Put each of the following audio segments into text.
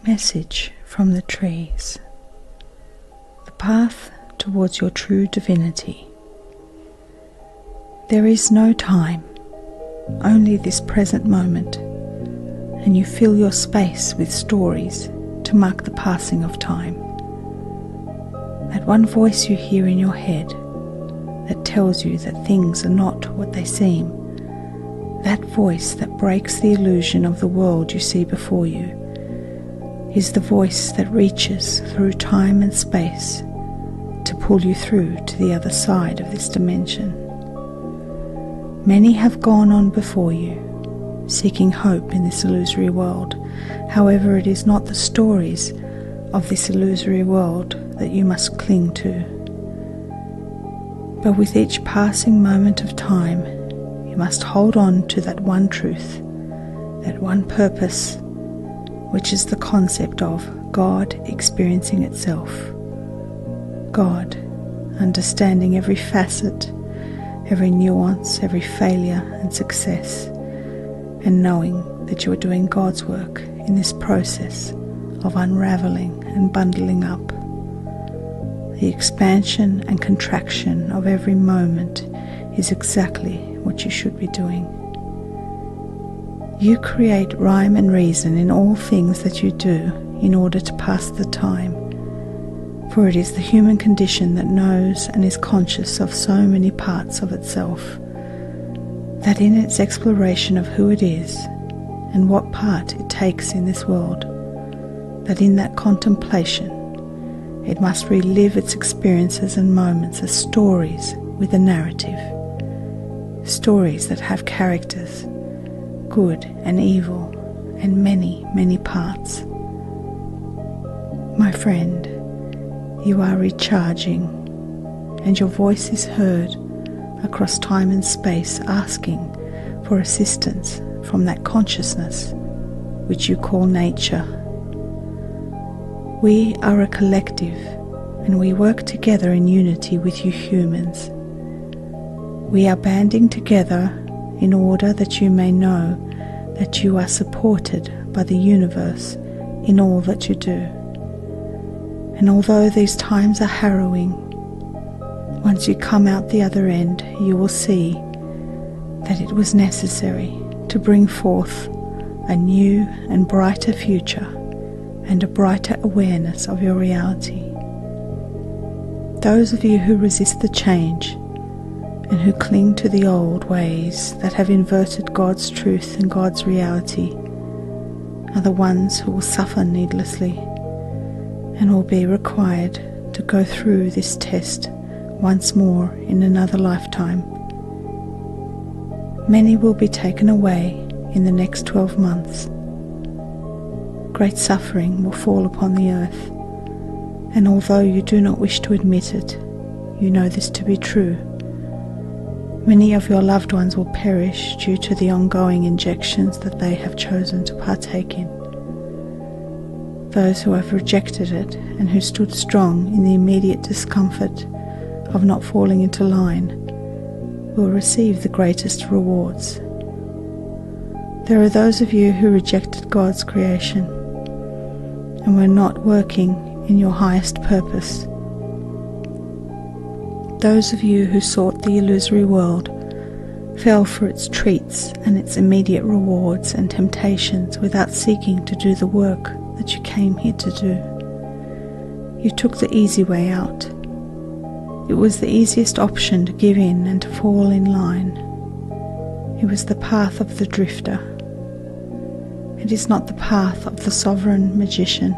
Message from the trees. The path towards your true divinity. There is no time, only this present moment, and you fill your space with stories to mark the passing of time. That one voice you hear in your head that tells you that things are not what they seem, that voice that breaks the illusion of the world you see before you, is the voice that reaches through time and space to pull you through to the other side of this dimension. Many have gone on before you, seeking hope in this illusory world. However, it is not the stories of this illusory world that you must cling to. But with each passing moment of time, you must hold on to that one truth, that one purpose, which is the concept of God experiencing itself. God understanding every facet, every nuance, every failure and success, and knowing that you are doing God's work in this process of unraveling and bundling up. The expansion and contraction of every moment is exactly what you should be doing. You create rhyme and reason in all things that you do in order to pass the time, for it is the human condition that knows and is conscious of so many parts of itself, that in its exploration of who it is and what part it takes in this world, that in that contemplation it must relive its experiences and moments as stories with a narrative, stories that have characters, good and evil, and many, many parts. My friend, you are recharging, and your voice is heard across time and space asking for assistance from that consciousness which you call nature. We are a collective, and we work together in unity with you humans. We are banding together in order that you may know that you are supported by the universe in all that you do. And although these times are harrowing, once you come out the other end, you will see that it was necessary to bring forth a new and brighter future and a brighter awareness of your reality. Those of you who resist the change and who cling to the old ways that have inverted God's truth and God's reality are the ones who will suffer needlessly and will be required to go through this test once more in another lifetime. Many will be taken away in the next 12 months. Great suffering will fall upon the earth, and although you do not wish to admit it, you know this to be true. Many of your loved ones will perish due to the ongoing injections that they have chosen to partake in. Those who have rejected it and who stood strong in the immediate discomfort of not falling into line will receive the greatest rewards. There are those of you who rejected God's creation and were not working in your highest purpose. Those of you who sought the illusory world fell for its treats and its immediate rewards and temptations without seeking to do the work that you came here to do. You took the easy way out. It was the easiest option to give in and to fall in line. It was the path of the drifter. It is not the path of the sovereign magician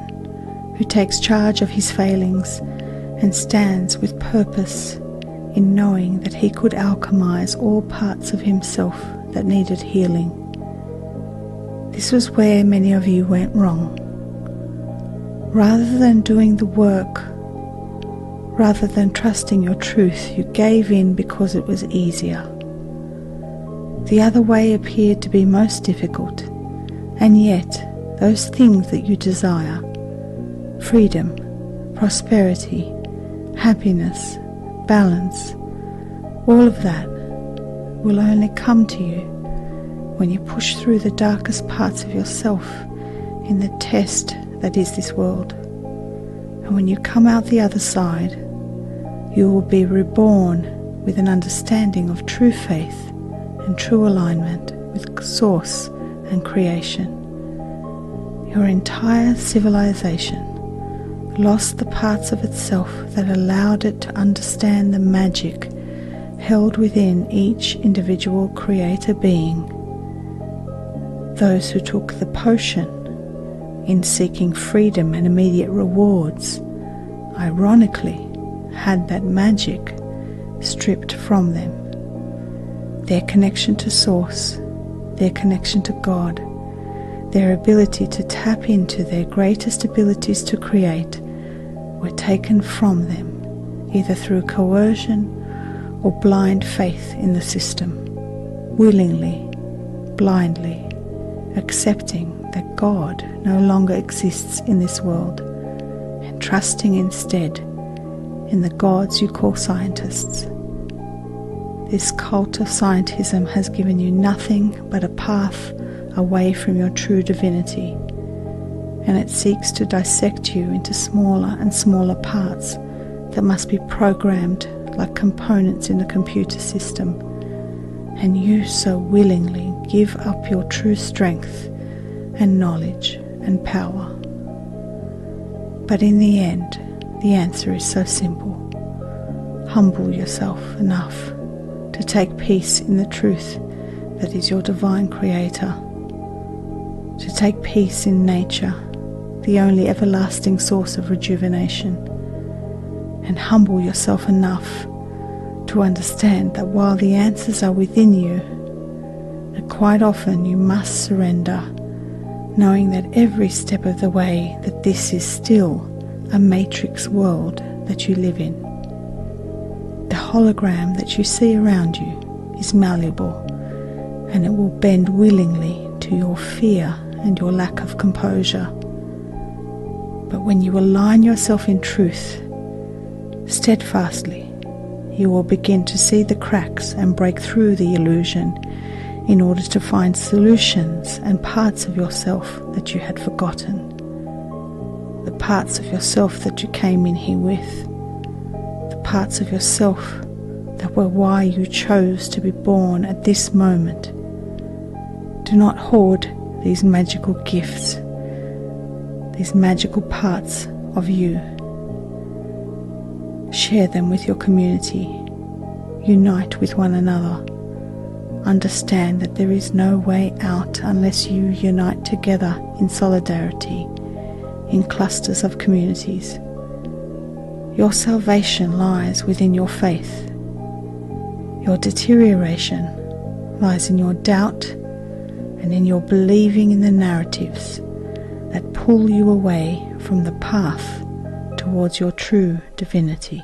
who takes charge of his failings and stands with purpose in knowing that he could alchemize all parts of himself that needed healing. This was where many of you went wrong. Rather than doing the work, rather than trusting your truth, you gave in because it was easier. The other way appeared to be most difficult, and yet those things that you desire, freedom, prosperity, happiness, balance, all of that will only come to you when you push through the darkest parts of yourself in the test that is this world. And when you come out the other side, you will be reborn with an understanding of true faith and true alignment with Source and creation. Your entire civilization lost the parts of itself that allowed it to understand the magic held within each individual creator being. Those who took the potion in seeking freedom and immediate rewards, ironically, had that magic stripped from them. Their connection to Source, their connection to God, their ability to tap into their greatest abilities to create were taken from them, either through coercion or blind faith in the system, willingly, blindly, accepting that God no longer exists in this world, and trusting instead in the gods you call scientists. This cult of scientism has given you nothing but a path away from your true divinity, and it seeks to dissect you into smaller and smaller parts that must be programmed like components in a computer system, and you so willingly give up your true strength and knowledge and power. But in the end, the answer is so simple. Humble yourself enough to take peace in the truth that is your divine creator, to take peace in nature, the only everlasting source of rejuvenation, and humble yourself enough to understand that while the answers are within you, that quite often you must surrender, knowing that every step of the way that this is still a matrix world that you live in. The hologram that you see around you is malleable, and it will bend willingly to your fear and your lack of composure. But when you align yourself in truth, steadfastly, you will begin to see the cracks and break through the illusion in order to find solutions and parts of yourself that you had forgotten. The parts of yourself that you came in here with. The parts of yourself that were why you chose to be born at this moment. Do not hoard these magical gifts, these magical parts of you. Share them with your community. Unite with one another. Understand that there is no way out unless you unite together in solidarity, in clusters of communities. Your salvation lies within your faith. Your deterioration lies in your doubt and in your believing in the narratives that pull you away from the path towards your true divinity.